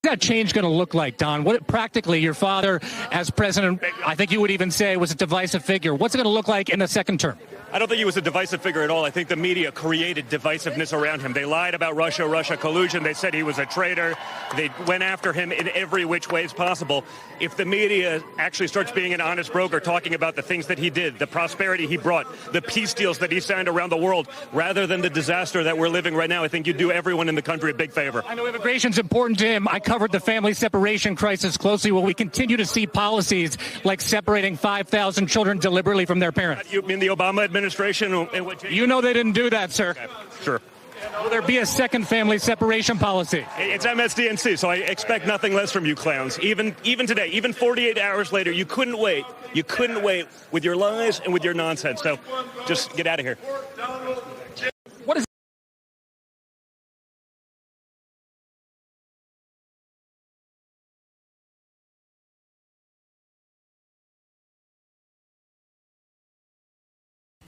What's that change going to look like, Don? What practically your father as president, I think you would even say, was a divisive figure. What's it going to look like in the second term? I don't think he was a divisive figure at all. I think the media created divisiveness around him. They lied about Russia collusion. They said he was a traitor. They went after him in every which way possible. If the media actually starts being an honest broker, talking about the things that he did, the prosperity he brought, the peace deals that he signed around the world, rather than the disaster that we're living right now, I think you'd do everyone in the country a big favor. I know immigration's important to him. I covered the family separation crisis closely. Will we continue to see policies like separating 5,000 children deliberately from their parents? You mean the Obama administration? You know they didn't do that, sir. Okay, sure. Will there be a second family separation policy? It's MSDNC, so I expect nothing less from you clowns. Even today, even 48 hours later, you couldn't wait. You couldn't wait with your lies and with your nonsense. So just get out of here. What is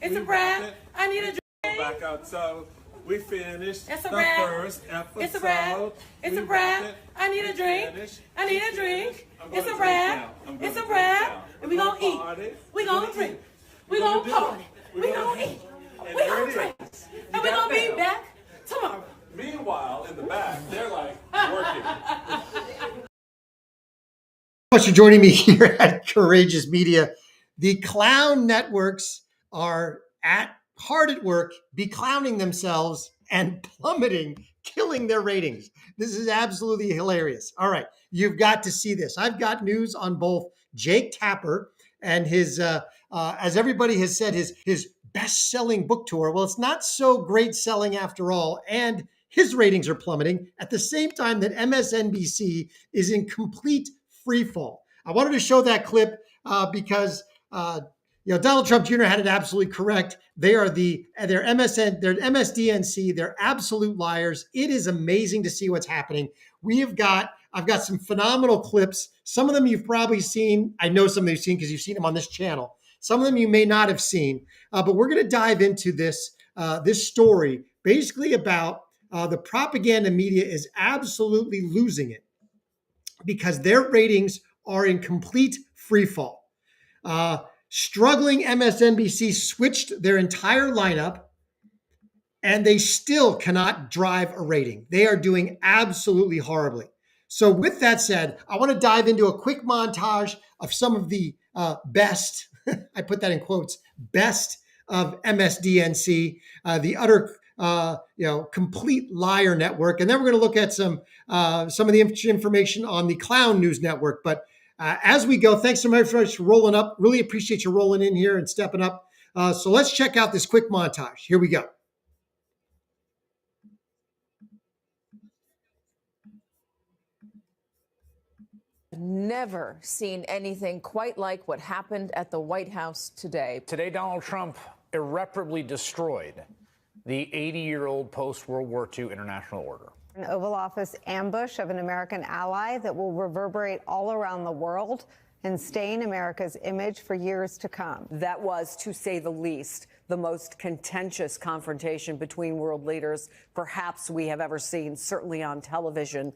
It's a wrap. I need a drink. Back out, so we finished It's a the wrap. first episode. It's a wrap. It's a wrap. I need a drink. I need a drink. It's a wrap. It's a wrap. And we gonna eat. We gonna drink. We gonna party. We gonna eat. We gonna drink. And we gonna be back tomorrow. Meanwhile, in the back, they're like working. Thanks for joining me here at Courageous Media. The clown networks are hard at work, beclowning themselves and plummeting, killing their ratings. This is absolutely hilarious. All right, you've got to see this. I've got news on both Jake Tapper and his, as everybody has said, his best-selling book tour. Well, it's not so great selling after all, and his ratings are plummeting at the same time that MSNBC is in complete freefall. I wanted to show that clip because Donald Trump Jr. had it absolutely correct. They're MSDNC. They're absolute liars. It is amazing to see what's happening. I've got some phenomenal clips. Some of them you've probably seen. I know some of you've seen because you've seen them on this channel. Some of them you may not have seen. But we're going to dive into this story, basically about the propaganda media is absolutely losing it because their ratings are in complete freefall. Struggling MSNBC switched their entire lineup, and they still cannot drive a rating. They are doing absolutely horribly. So with that said, I want to dive into a quick montage of some of the best, I put that in quotes, best of MSDNC, the utter complete liar network. And then we're going to look at some of the information on the Clown News Network. But as we go, thanks so much for rolling up. Really appreciate you rolling in here and stepping up. So let's check out this quick montage. Here we go. Never seen anything quite like what happened at the White House today. Today, Donald Trump irreparably destroyed the 80-year-old post-World War II international order. An Oval Office ambush of an American ally that will reverberate all around the world and stain America's image for years to come. That was, to say the least, the most contentious confrontation between world leaders perhaps we have ever seen, certainly on television.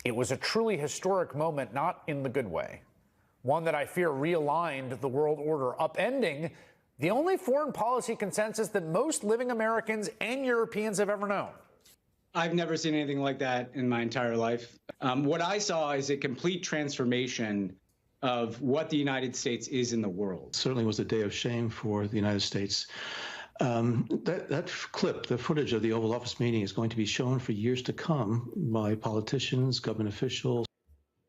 It was a truly historic moment, not in the good way. One that I fear realigned the world order, upending the only foreign policy consensus that most living Americans and Europeans have ever known. I've never seen anything like that in my entire life. What I saw is a complete transformation of what the United States is in the world. Certainly was a day of shame for the United States. That clip, the footage of the Oval Office meeting, is going to be shown for years to come by politicians, government officials.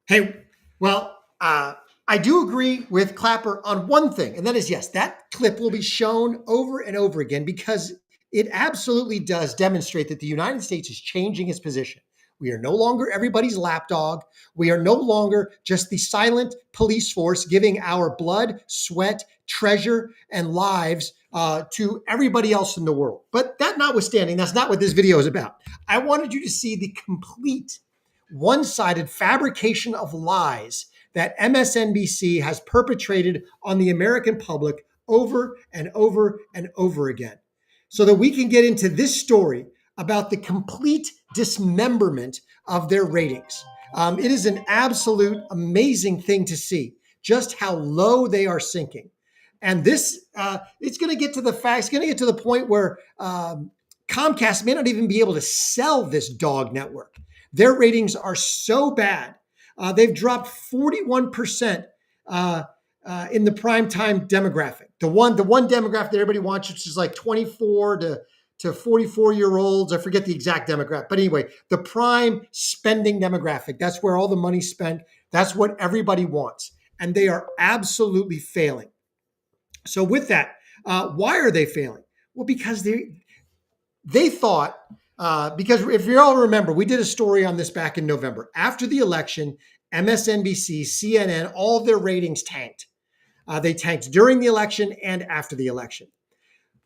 Hey, well, I do agree with Clapper on one thing, and that is, yes, that clip will be shown over and over again because it absolutely does demonstrate that the United States is changing its position. We are no longer everybody's lapdog. We are no longer just the silent police force giving our blood, sweat, treasure, and lives to everybody else in the world. But that notwithstanding, that's not what this video is about. I wanted you to see the complete one-sided fabrication of lies that MSNBC has perpetrated on the American public over and over and over again, so that we can get into this story about the complete dismemberment of their ratings. It is an absolute amazing thing to see just how low they are sinking. And this, it's going to get to the fact, it's going to get to the point where Comcast may not even be able to sell this dog network. Their ratings are so bad. They've dropped 41% in the primetime demographic. The one demographic that everybody wants, which is like 24 to 44-year-olds. I forget the exact demographic. But anyway, the prime spending demographic, that's where all the money's spent. That's what everybody wants. And they are absolutely failing. So with that, why are they failing? Well, because they thought, because if you all remember, we did a story on this back in November. After the election, MSNBC, CNN, all of their ratings tanked. They tanked during the election and after the election.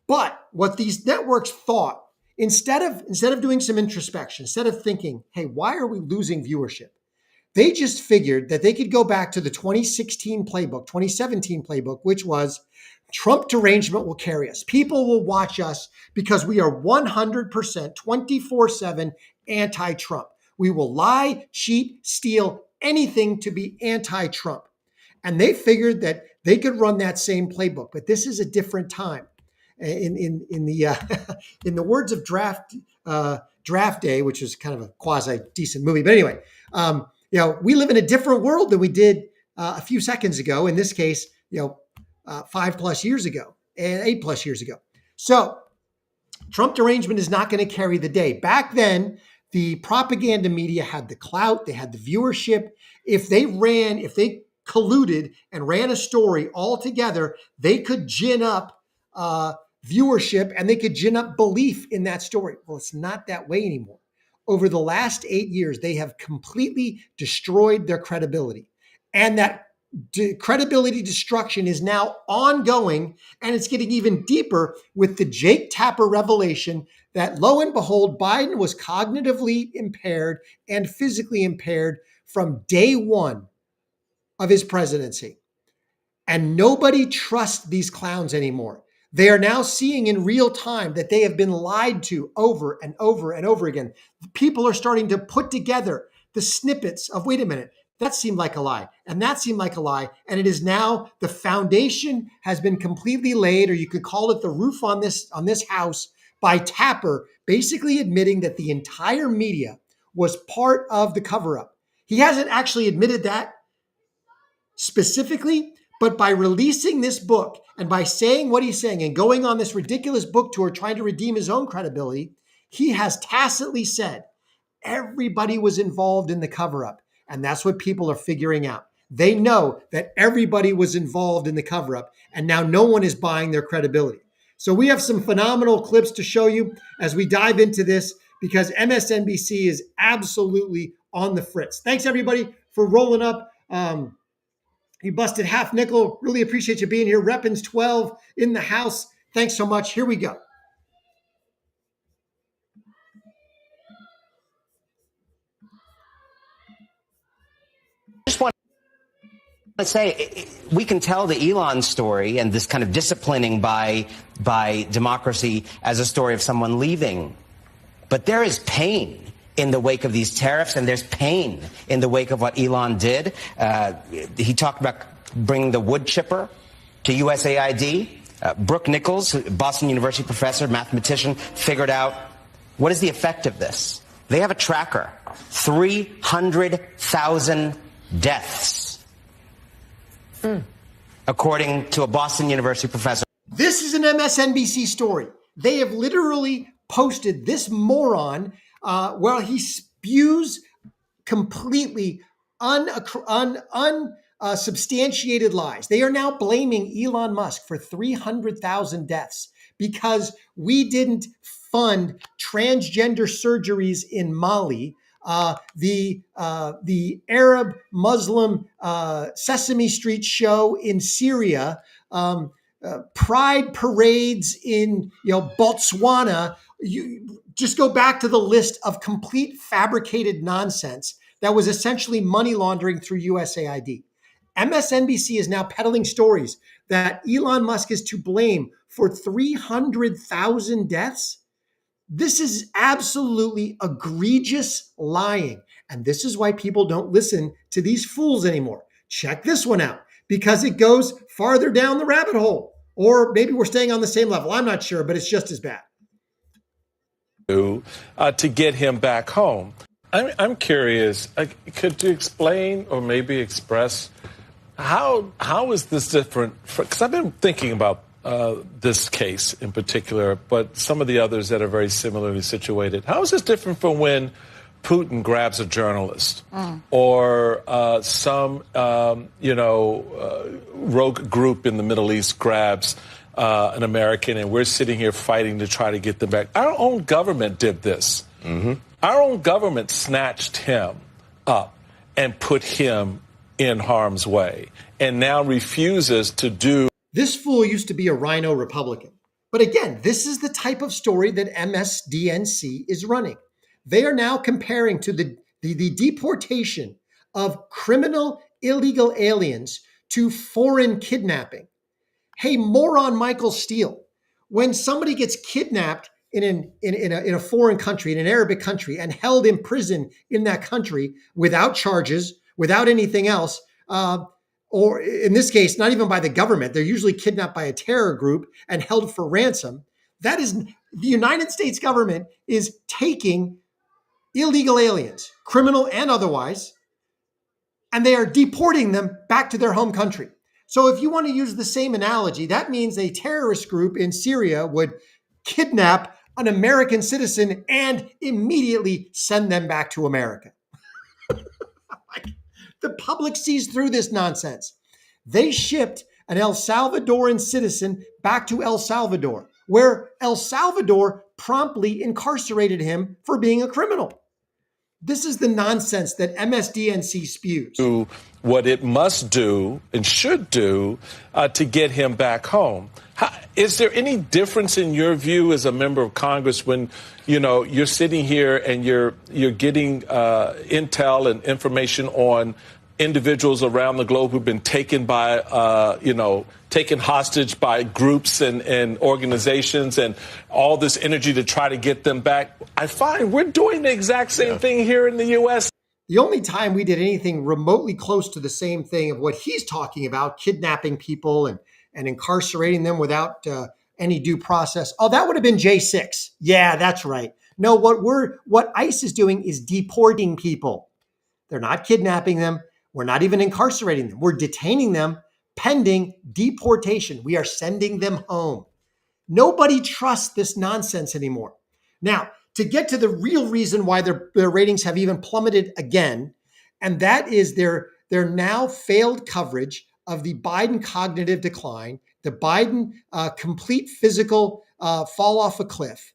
But what these networks thought, instead of doing some introspection, instead of thinking, hey, why are we losing viewership? They just figured that they could go back to the 2016 playbook, 2017 playbook, which was Trump derangement will carry us. People will watch us because we are 100% 24/7 anti-Trump. We will lie, cheat, steal, anything to be anti-Trump. And they figured that they could run that same playbook, but this is a different time. In the in the words of Draft Day, which is kind of a quasi decent movie, but anyway, we live in a different world than we did a few seconds ago. In this case, 5+ years ago and 8+ years ago. So Trump derangement is not going to carry the day. Back then, the propaganda media had the clout, they had the viewership. If they colluded and ran a story all together, they could gin up viewership and they could gin up belief in that story. Well, it's not that way anymore. Over the last 8 years, they have completely destroyed their credibility. And that credibility destruction is now ongoing, and it's getting even deeper with the Jake Tapper revelation that, lo and behold, Biden was cognitively impaired and physically impaired from day one of his presidency. And nobody trusts these clowns anymore. They are now seeing in real time that they have been lied to over and over and over again. People are starting to put together the snippets of, wait a minute, that seemed like a lie, and that seemed like a lie. And it is now the foundation has been completely laid, or you could call it the roof on this house, by Tapper basically admitting that the entire media was part of the cover-up. He hasn't actually admitted that specifically, but by releasing this book and by saying what he's saying and going on this ridiculous book tour trying to redeem his own credibility, he has tacitly said everybody was involved in the cover-up. And that's what people are figuring out. They know that everybody was involved in the cover-up, and now no one is buying their credibility. So we have some phenomenal clips to show you as we dive into this, because MSNBC is absolutely on the fritz. Thanks, everybody, for rolling up. You busted half nickel. Really appreciate you being here. Reppins 12 in the house. Thanks so much. Here we go. Just want to say, we can tell the Elon story and this kind of disciplining by democracy as a story of someone leaving. But there is pain in the wake of these tariffs, and there's pain in the wake of what Elon did. He talked about bringing the wood chipper to USAID. Brooke Nichols, Boston University professor, mathematician, figured out what is the effect of this. They have a tracker, 300,000 deaths, according to a Boston University professor. This is an MSNBC story. They have literally posted this moron where he spews completely unsubstantiated lies. They are now blaming Elon Musk for 300,000 deaths because we didn't fund transgender surgeries in Mali, the Arab Muslim Sesame Street show in Syria, pride parades in Botswana. You just go back to the list of complete fabricated nonsense that was essentially money laundering through USAID. MSNBC is now peddling stories that Elon Musk is to blame for 300,000 deaths. This is absolutely egregious lying. And this is why people don't listen to these fools anymore. Check this one out, because it goes farther down the rabbit hole. Or maybe we're staying on the same level. I'm not sure, but it's just as bad. To get him back home. I'm curious, could you explain or maybe express how is this different? Because I've been thinking about this case in particular, but some of the others that are very similarly situated. How is this different from when Putin grabs a journalist or some, rogue group in the Middle East grabs an American, and we're sitting here fighting to try to get them back? Our own government did this. Our own government snatched him up and put him in harm's way and now refuses to do. This fool used to be a rhino Republican. But again, this is the type of story that MSDNC is running. They are now comparing to the deportation of criminal illegal aliens to foreign kidnapping. Hey, moron Michael Steele, when somebody gets kidnapped in a foreign country, in an Arabic country, and held in prison in that country without charges, without anything else, or in this case, not even by the government, they're usually kidnapped by a terror group and held for ransom. That is, the United States government is taking illegal aliens, criminal and otherwise, and they are deporting them back to their home country. So if you want to use the same analogy, that means a terrorist group in Syria would kidnap an American citizen and immediately send them back to America. The public sees through this nonsense. They shipped an El Salvadoran citizen back to El Salvador, where El Salvador promptly incarcerated him for being a criminal. This is the nonsense that MSDNC spews. Do what it must do and should do to get him back home. Is there any difference in your view as a member of Congress when, you're sitting here and you're getting intel and information on individuals around the globe who've been taken by, taken hostage by groups and organizations, and all this energy to try to get them back? I find we're doing the exact same thing here in the U.S. The only time we did anything remotely close to the same thing of what he's talking about, kidnapping people and incarcerating them without any due process, that would have been J6. Yeah, that's right. No, what ICE is doing is deporting people. They're not kidnapping them. We're not even incarcerating them. We're detaining them pending deportation. We are sending them home. Nobody trusts this nonsense anymore. Now, to get to the real reason why their ratings have even plummeted again, and that is their now failed coverage of the Biden cognitive decline, the Biden complete physical fall off a cliff,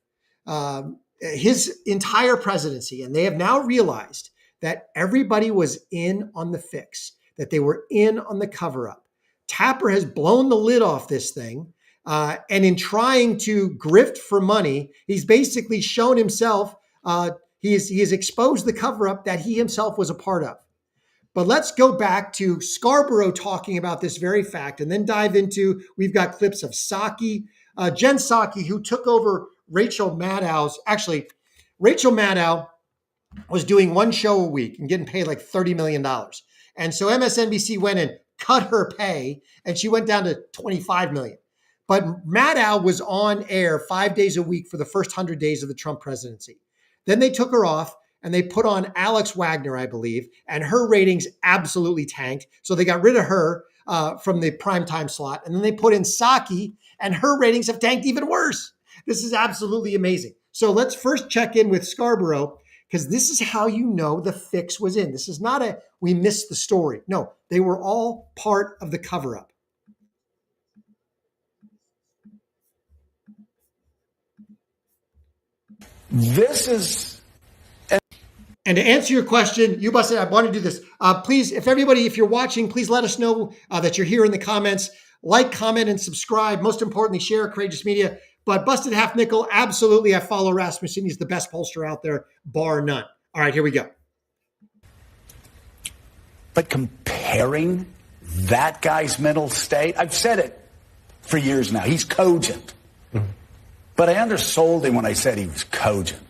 his entire presidency. And they have now realized that everybody was in on the fix, that they were in on the cover up. Tapper has blown the lid off this thing. And in trying to grift for money, he's basically shown himself, he has exposed the cover up that he himself was a part of. But let's go back to Scarborough talking about this very fact, and then dive into, we've got clips of Psaki, Jen Psaki, who took over Rachel Maddow's. Actually, Rachel Maddow was doing one show a week and getting paid like $30 million. And so MSNBC went and cut her pay, and she went down to $25 million. But Maddow was on air 5 days a week for the first 100 days of the Trump presidency. Then they took her off and they put on Alex Wagner, I believe, and her ratings absolutely tanked. So they got rid of her from the primetime slot. And then they put in Psaki, and her ratings have tanked even worse. This is absolutely amazing. So let's first check in with Scarborough, because this is how you know the fix was in. This is not we missed the story. No, they were all part of the cover-up. This is... And to answer your question, you busted, I want to do this. Please, if you're watching, please let us know that you're here in the comments. Like, comment, and subscribe. Most importantly, share Courageous Media. But Busted Half Nickel, absolutely, I follow Rasmussen. He's the best pollster out there, bar none. All right, here we go. But comparing that guy's mental state, I've said it for years now, he's cogent. Mm-hmm. But I undersold him when I said he was cogent.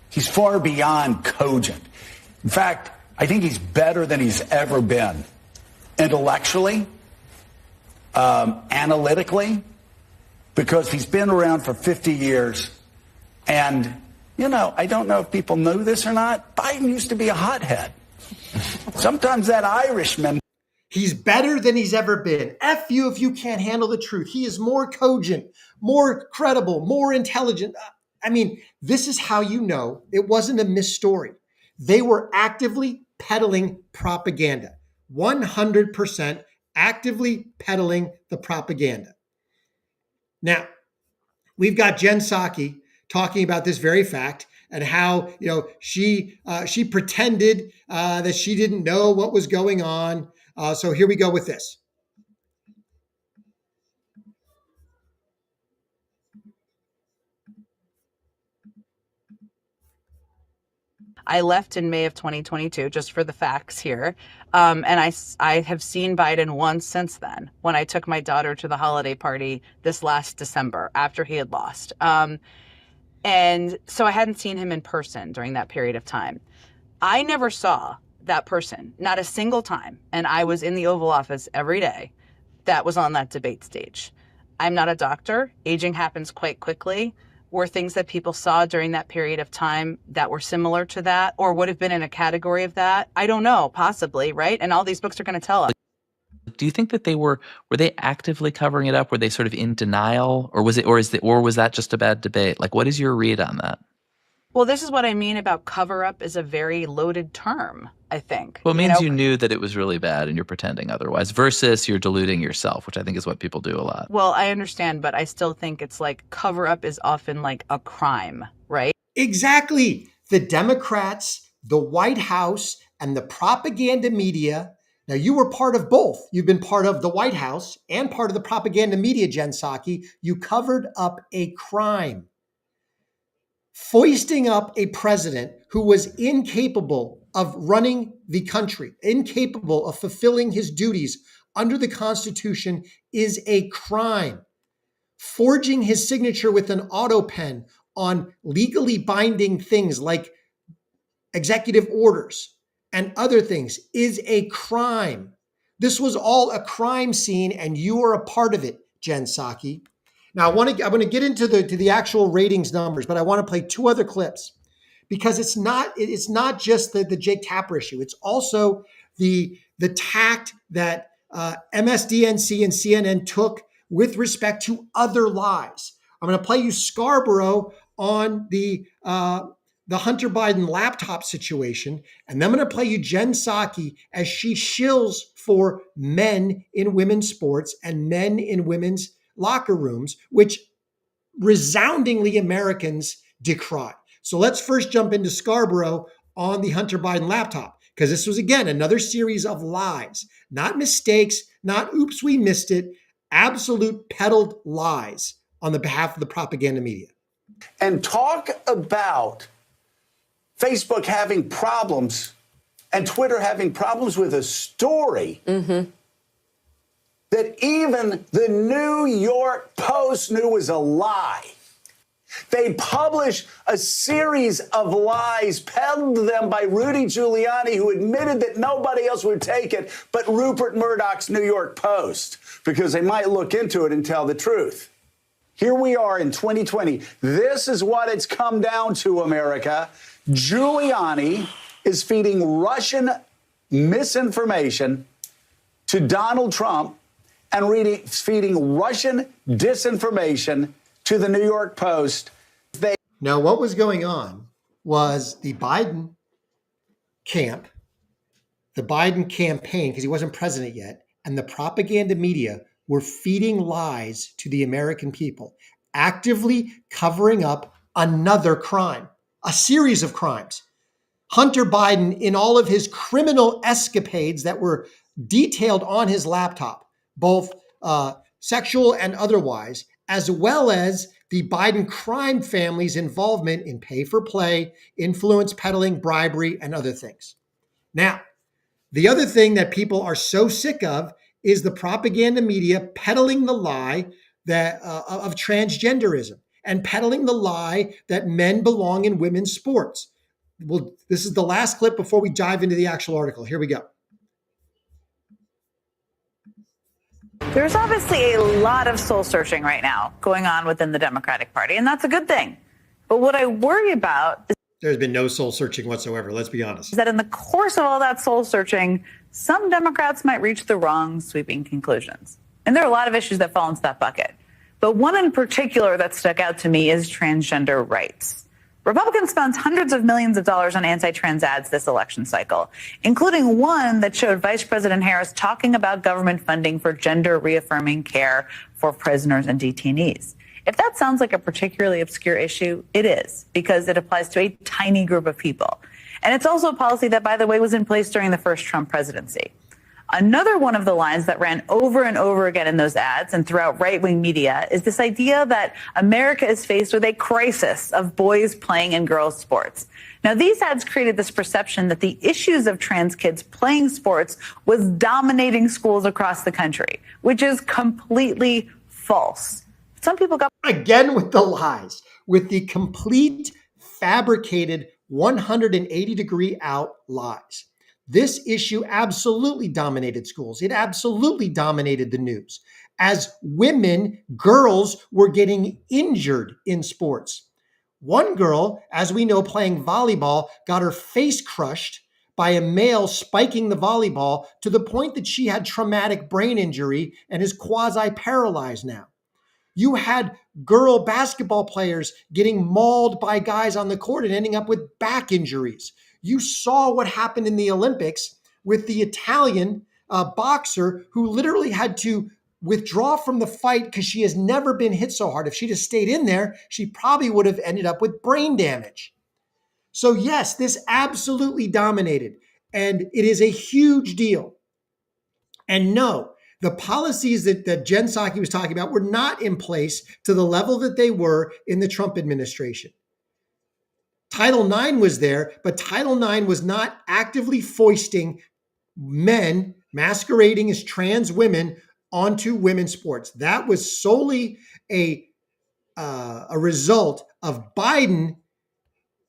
He's far beyond cogent. In fact, I think he's better than he's ever been. Intellectually, analytically, because he's been around for 50 years. And, you know, I don't know if people know this or not. Biden used to be a hothead. Sometimes that Irishman. He's better than he's ever been. F you if you can't handle the truth. He is more cogent, more credible, more intelligent. I mean, this is how you know it wasn't a misstory. They were actively peddling propaganda. 100% actively peddling the propaganda. Now, we've got Jen Psaki talking about this very fact and how, you know, she pretended that she didn't know what was going on. So here we go with this. I left in May of 2022, just for the facts here. And I have seen Biden once since then, when I took my daughter to the holiday party this last December after he had lost. And so I hadn't seen him in person during that period of time. I never saw that person, not a single time. And I was in the Oval Office every day that was on that debate stage. I'm not a doctor. Aging happens quite quickly. Were things that people saw during that period of time that were similar to that or would have been in a category of that? I don't know, possibly, right? And all these books are going to tell us. Do you think that were they actively covering it up? Were they sort of in denial, or was that just a bad debate? Like, what is your read on that? Well, this is what I mean about cover up is a very loaded term, I think. Well, it means you knew that it was really bad and you're pretending otherwise versus you're deluding yourself, which I think is what people do a lot. Well, I understand, but I still think it's like cover up is often like a crime, right? Exactly. The Democrats, the White House, and the propaganda media. Now, you were part of both. You've been part of the White House and part of the propaganda media, Jen Psaki. You covered up a crime. Foisting up a president who was incapable of running the country, incapable of fulfilling his duties under the Constitution is a crime. Forging his signature with an auto pen on legally binding things like executive orders and other things is a crime. This was all a crime scene, and you are a part of it, Jen Psaki. Now, I want to get into the actual ratings numbers, but I want to play two other clips because it's not just the Jake Tapper issue. It's also the tact that MSDNC and CNN took with respect to other lies. I'm going to play you Scarborough on the Hunter Biden laptop situation, and then I'm going to play you Jen Psaki as she shills for men in women's sports and men in women's locker rooms, which resoundingly Americans decry. So let's first jump into Scarborough on the Hunter Biden laptop, because this was, again, another series of lies, not mistakes, not oops, we missed it, absolute peddled lies on the behalf of the propaganda media. And talk about Facebook having problems and Twitter having problems with a story that even the New York Post knew was a lie. They published a series of lies peddled to them by Rudy Giuliani, who admitted that nobody else would take it but Rupert Murdoch's New York Post, because they might look into it and tell the truth. Here we are in 2020. This is what it's come down to, America. Giuliani is feeding Russian misinformation to Donald Trump and feeding Russian disinformation to the New York Post. Now, what was going on was the Biden camp, the Biden campaign, because he wasn't president yet, and the propaganda media were feeding lies to the American people, actively covering up another crime, a series of crimes. Hunter Biden, in all of his criminal escapades that were detailed on his laptop, both sexual and otherwise, as well as the Biden crime family's involvement in pay-for-play, influence peddling, bribery, and other things. Now, the other thing that people are so sick of is the propaganda media peddling the lie that of transgenderism and peddling the lie that men belong in women's sports. This is the last clip before we dive into the actual article. Here we go. There's obviously a lot of soul searching right now going on within the Democratic Party, and that's a good thing. But what I worry about is there's been no soul searching whatsoever. Let's be honest. That in the course of all that soul searching, some Democrats might reach the wrong sweeping conclusions. And there are a lot of issues that fall into that bucket. But one in particular that stuck out to me is transgender rights. Republicans spent hundreds of millions of dollars on anti-trans ads this election cycle, including one that showed Vice President Harris talking about government funding for gender reaffirming care for prisoners and detainees. If that sounds like a particularly obscure issue, it is, because it applies to a tiny group of people. And it's also a policy that, by the way, was in place during the first Trump presidency. Another one of the lines that ran over and over again in those ads and throughout right-wing media is this idea that America is faced with a crisis of boys playing in girls' sports. Now, these ads created this perception that the issues of trans kids playing sports was dominating schools across the country, which is completely false. Some people got... Again with the lies, with the complete fabricated 180-degree out lies. This issue absolutely dominated schools. It absolutely dominated the news. As women, girls were getting injured in sports. One girl, as we know, playing volleyball, got her face crushed by a male spiking the volleyball to the point that she had traumatic brain injury and is quasi-paralyzed now. You had girl basketball players getting mauled by guys on the court and ending up with back injuries. You saw what happened in the Olympics with the Italian boxer who literally had to withdraw from the fight because she has never been hit so hard. If she'd have stayed in there, she probably would have ended up with brain damage. So yes, this absolutely dominated, and it is a huge deal. And no, the policies that Jen Psaki was talking about were not in place to the level that they were in the Trump administration. Title IX was there, but Title IX was not actively foisting men masquerading as trans women onto women's sports. That was solely a result of Biden,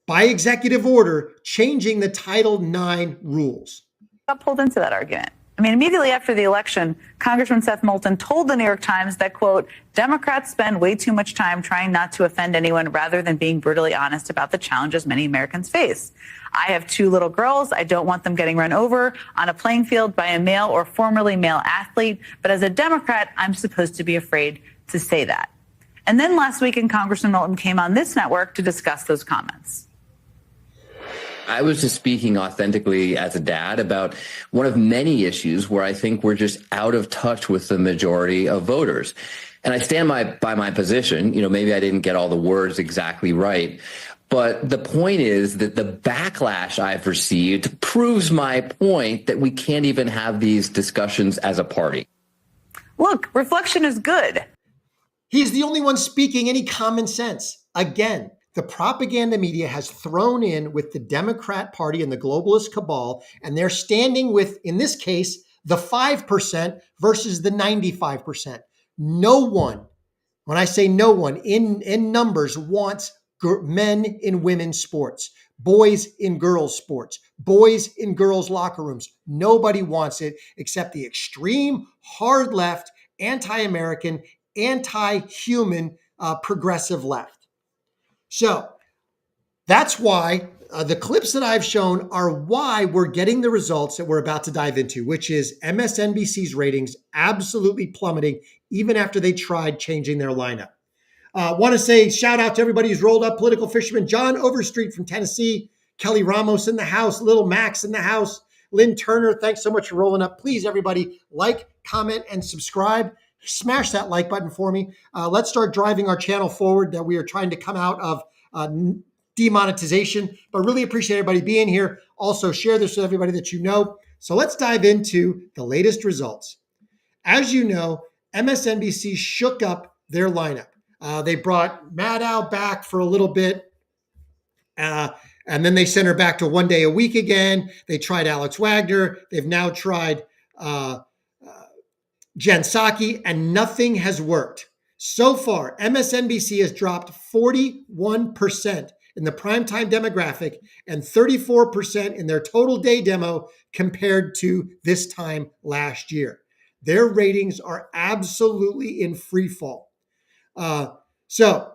by executive order, changing the Title IX rules. Got pulled into that argument. I mean, immediately after the election, Congressman Seth Moulton told the New York Times that, quote, Democrats spend way too much time trying not to offend anyone rather than being brutally honest about the challenges many Americans face. I have 2 little girls. I don't want them getting run over on a playing field by a male or formerly male athlete. But as a Democrat, I'm supposed to be afraid to say that. And then last weekend, Congressman Moulton came on this network to discuss those comments. I was just speaking authentically as a dad about one of many issues where I think we're just out of touch with the majority of voters. And I stand by my position. You know, maybe I didn't get all the words exactly right. But the point is that the backlash I've received proves my point that we can't even have these discussions as a party. Look, reflection is good. He's the only one speaking any common sense. Again, the propaganda media has thrown in with the Democrat Party and the globalist cabal, and they're standing with, in this case, the 5% versus the 95%. No one, when I say no one, in numbers, wants men in women's sports, boys in girls' sports, boys in girls' locker rooms. Nobody wants it except the extreme, hard left, anti-American, anti-human, progressive left. So that's why the clips that I've shown are why we're getting the results that we're about to dive into, which is MSNBC's ratings absolutely plummeting even after they tried changing their lineup. Want to say shout out to everybody who's rolled up. Political Fisherman John Overstreet from Tennessee, Kelly Ramos in the house, Little Max in the house, Lynn Turner, thanks so much for rolling up. Please, everybody, like, comment, and subscribe. Smash that like button for me. Let's start driving our channel forward that we are trying to come out of demonetization, but really appreciate everybody being here. Also share this with everybody that you know. So let's dive into the latest results. As you know, MSNBC shook up their lineup. They brought Maddow back for a little bit. And then they sent her back to 1 day a week again. They tried Alex Wagner. They've now tried Jen Psaki, and nothing has worked. So far, MSNBC has dropped 41% in the primetime demographic and 34% in their total day demo compared to this time last year. Their ratings are absolutely in free fall. So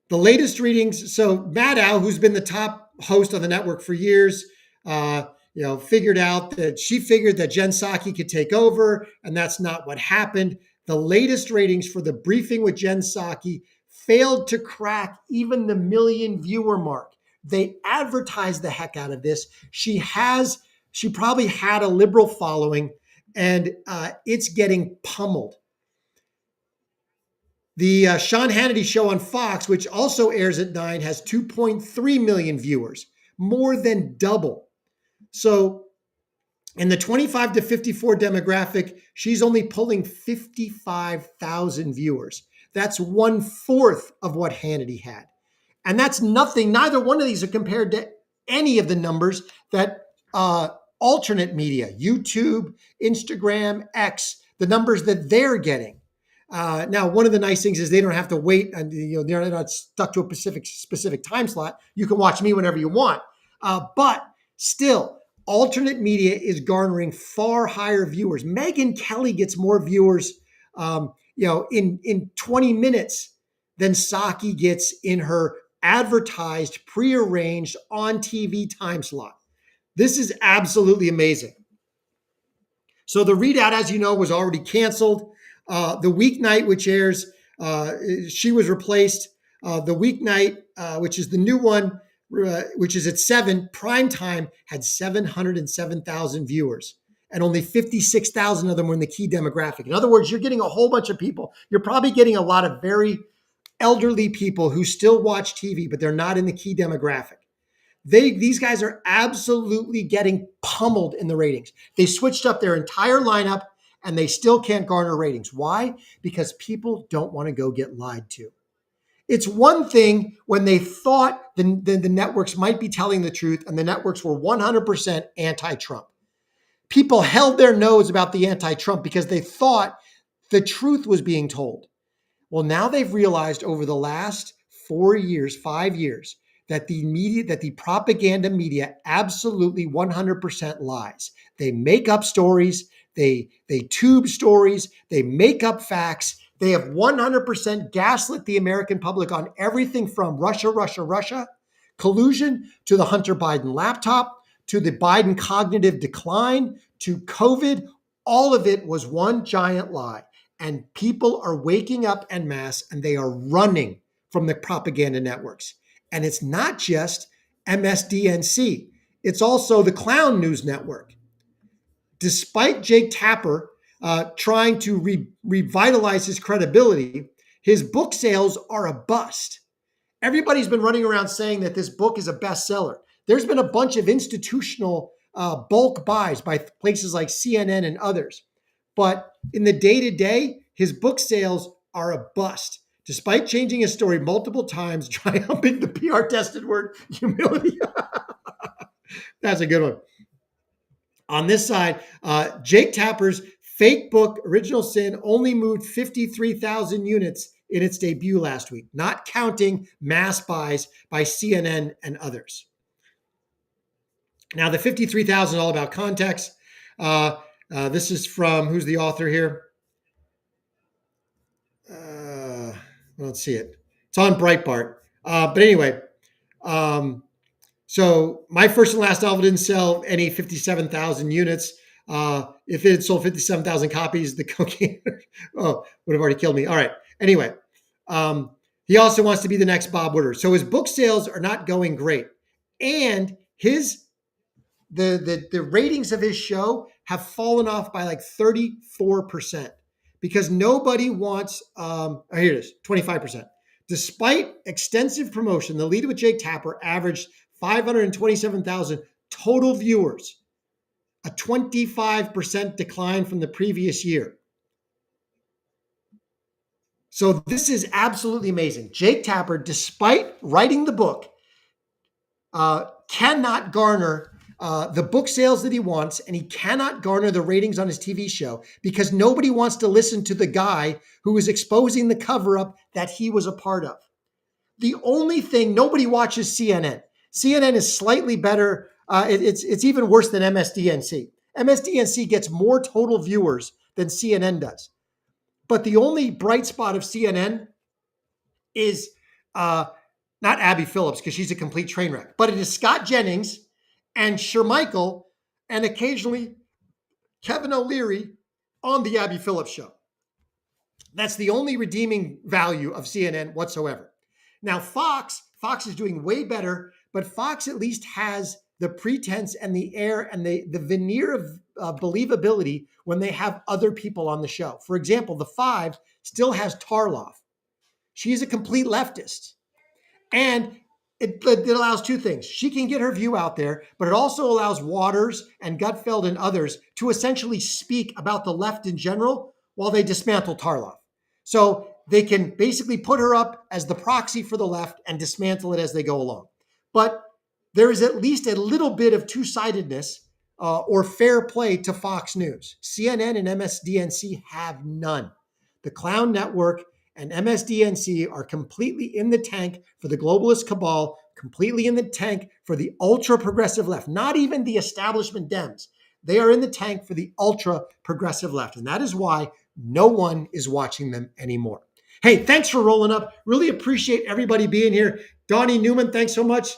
the latest readings, so Maddow, who's been the top host on the network for years, figured out that she figured that Jen Psaki could take over, and that's not what happened. The latest ratings for the briefing with Jen Psaki failed to crack even the 1 million viewer mark. They advertised the heck out of this. She probably had a liberal following, and it's getting pummeled. The Sean Hannity show on Fox, which also airs at 9, has 2.3 million viewers, more than double. So in the 25 to 54 demographic, she's only pulling 55,000 viewers. That's 1/4 of what Hannity had. And that's nothing. Neither one of these are compared to any of the numbers that alternate media, YouTube, Instagram, X, the numbers that they're getting. Now, one of the nice things is they don't have to wait, and they're not stuck to a specific time slot. You can watch me whenever you want. But still, alternate media is garnering far higher viewers. Megyn Kelly gets more viewers, in 20 minutes than Psaki gets in her advertised, prearranged on TV time slot. This is absolutely amazing. So the readout, as you know, was already canceled. The weeknight, which airs, she was replaced. The weeknight, which is the new one, which is at 7, primetime, had 707,000 viewers, and only 56,000 of them were in the key demographic. In other words, you're getting a whole bunch of people. You're probably getting a lot of very elderly people who still watch TV, but they're not in the key demographic. These guys are absolutely getting pummeled in the ratings. They switched up their entire lineup, and they still can't garner ratings. Why? Because people don't want to go get lied to. It's one thing when they thought the networks might be telling the truth, and the networks were 100% anti-Trump. People held their nose about the anti-Trump because they thought the truth was being told. Well, now they've realized over the last 5 years, that the propaganda media absolutely 100% lies. They make up stories. They tube stories. They make up facts. They have 100% gaslit the American public on everything from Russia, collusion, to the Hunter Biden laptop, to the Biden cognitive decline, to COVID. All of it was one giant lie. And people are waking up en masse, and they are running from the propaganda networks. And it's not just MSDNC. It's also the Clown News Network. Despite Jake Tapper trying to revitalize his credibility, his book sales are a bust. Everybody's been running around saying that this book is a bestseller. There's been a bunch of institutional bulk buys by places like CNN and others. But in the day-to-day, his book sales are a bust. Despite changing his story multiple times, triumphing the PR-tested word humility. That's a good one. On this side, Jake Tapper's fake book, Original Sin, only moved 53,000 units in its debut last week, not counting mass buys by CNN and others. Now, the 53,000 is all about context. This is from, who's the author here? I don't see it. It's on Breitbart. But anyway, so my first and last novel didn't sell any 57,000 units. If it had sold 57,000 copies, the cocaine would have already killed me. All right. Anyway, he also wants to be the next Bob Woodward. So his book sales are not going great. And the ratings of his show have fallen off by like 34%. Because nobody wants, here it is, 25%. Despite extensive promotion, The Lead with Jake Tapper averaged 527,000 total viewers, a 25% decline from the previous year. So this is absolutely amazing. Jake Tapper, despite writing the book, cannot garner the book sales that he wants, and he cannot garner the ratings on his TV show because nobody wants to listen to the guy who is exposing the cover-up that he was a part of. The only thing, nobody watches CNN. CNN is slightly better. It's even worse than MSDNC. MSDNC gets more total viewers than CNN does. But the only bright spot of CNN is not Abby Phillips, because she's a complete train wreck, but it is Scott Jennings and Shermichael and occasionally Kevin O'Leary on the Abby Phillips show. That's the only redeeming value of CNN whatsoever. Now, Fox is doing way better, but Fox at least has the pretense and the air and the veneer of believability when they have other people on the show. For example, The Five still has Tarloff. She's a complete leftist. And it allows two things. She can get her view out there, but it also allows Waters and Gutfeld and others to essentially speak about the left in general while they dismantle Tarloff. So they can basically put her up as the proxy for the left and dismantle it as they go along. But there is at least a little bit of two-sidedness or fair play to Fox News. CNN and MSDNC have none. The Clown Network and MSDNC are completely in the tank for the globalist cabal, completely in the tank for the ultra-progressive left, not even the establishment Dems. They are in the tank for the ultra-progressive left, and that is why no one is watching them anymore. Hey, thanks for rolling up. Really appreciate everybody being here. Donnie Newman, thanks so much.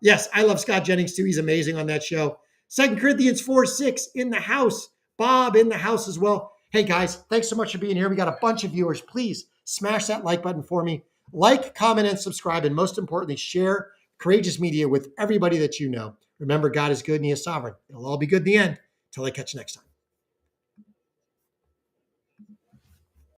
Yes, I love Scott Jennings too. He's amazing on that show. 2 Corinthians 4:6 in the house. Bob in the house as well. Hey guys, thanks so much for being here. We got a bunch of viewers. Please smash that like button for me. Like, comment, and subscribe. And most importantly, share Courageous Media with everybody that you know. Remember, God is good and he is sovereign. It'll all be good in the end. Till I catch you next time.